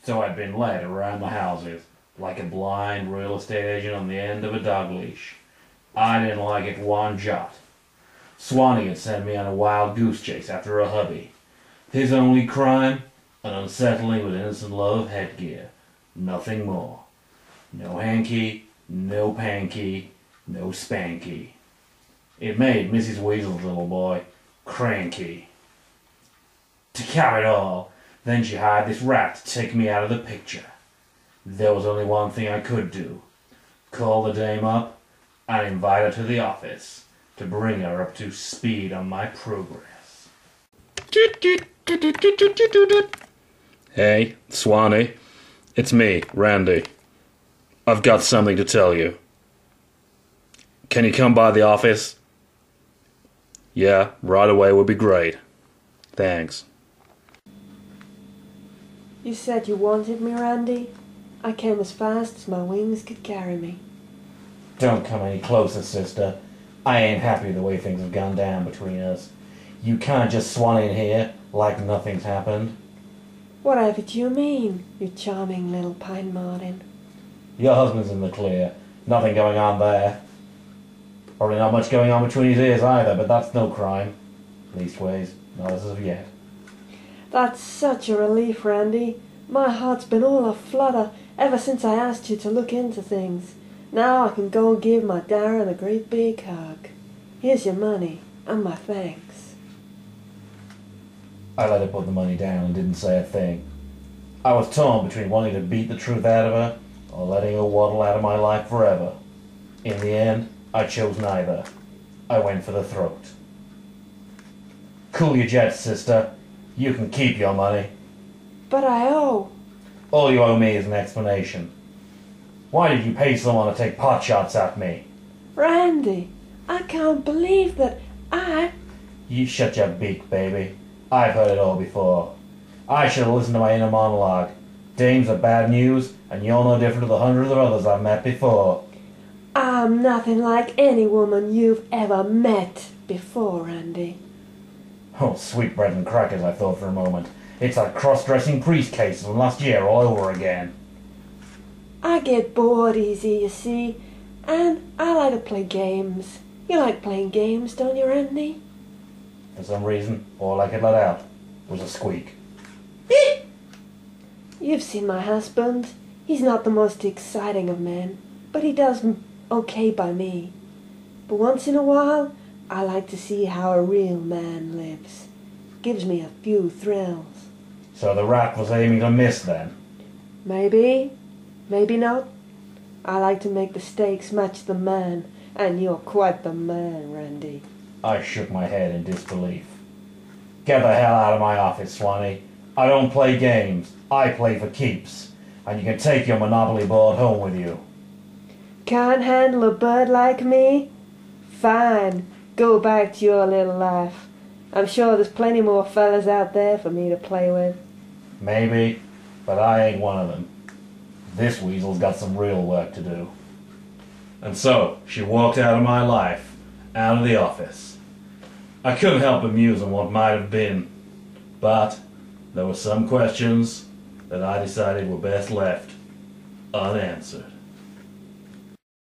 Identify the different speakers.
Speaker 1: So I'd been led around the houses, like a blind real estate agent on the end of a dog leash. I didn't like it one jot. Swanee had sent me on a wild goose chase after a hubby. His only crime? An unsettling but innocent love of headgear. Nothing more. No hanky, no panky, no spanky. It made Mrs. Weasel's little boy cranky. To cap it all, then she hired this rat to take me out of the picture. There was only one thing I could do. Call the dame up and invite her to the office to bring her up to speed on my progress.
Speaker 2: Hey, Swanee. It's me, Randy. I've got something to tell you. Can you come by the office? Yeah, right away would be great. Thanks.
Speaker 3: You said you wanted me, Randy. I came as fast as my wings could carry me.
Speaker 1: Don't come any closer, sister. I ain't happy the way things have gone down between us. You can't just swan in here like nothing's happened.
Speaker 3: Whatever do you mean, you charming little pine martin?
Speaker 1: Your husband's in the clear. Nothing going on there. Probably not much going on between his ears either, but that's no crime. Leastways, not as of yet.
Speaker 3: That's such a relief, Randy. My heart's been all aflutter ever since I asked you to look into things. Now I can go and give my Darren a great big hug. Here's your money, and my thanks.
Speaker 1: I let her put the money down and didn't say a thing. I was torn between wanting to beat the truth out of her or letting her waddle out of my life forever. In the end, I chose neither. I went for the throat. Cool your jets, sister. You can keep your money.
Speaker 3: But I owe.
Speaker 1: All you owe me is an explanation. Why did you pay someone to take pot shots at me?
Speaker 3: Randy, I can't believe that
Speaker 1: You shut your beak, baby. I've heard it all before. I should have listened to my inner monologue. Dames are bad news, and you're no different to the hundreds of others I've met before.
Speaker 3: I'm nothing like any woman you've ever met before, Randy.
Speaker 1: Oh, sweet bread and crackers, I thought for a moment. It's that cross-dressing priest case from last year all over again.
Speaker 3: I get bored easy, you see, and I like to play games. You like playing games, don't you, Randy?
Speaker 1: For some reason, all I could let out was a squeak.
Speaker 3: You've seen my husband. He's not the most exciting of men, but he does okay by me. But once in a while, I like to see how a real man lives. Gives me a few thrills.
Speaker 1: So the rat was aiming to miss then?
Speaker 3: Maybe, maybe not. I like to make the stakes match the man, and you're quite the man, Randy.
Speaker 1: I shook my head in disbelief. Get the hell out of my office, Swanee. I don't play games. I play for keeps. And you can take your Monopoly board home with you.
Speaker 3: Can't handle a bird like me? Fine. Go back to your little life. I'm sure there's plenty more fellas out there for me to play with.
Speaker 1: Maybe, but I ain't one of them. This weasel's got some real work to do. And so, she walked out of my life, out of the office. I couldn't help but muse on what might have been, but there were some questions that I decided were best left unanswered.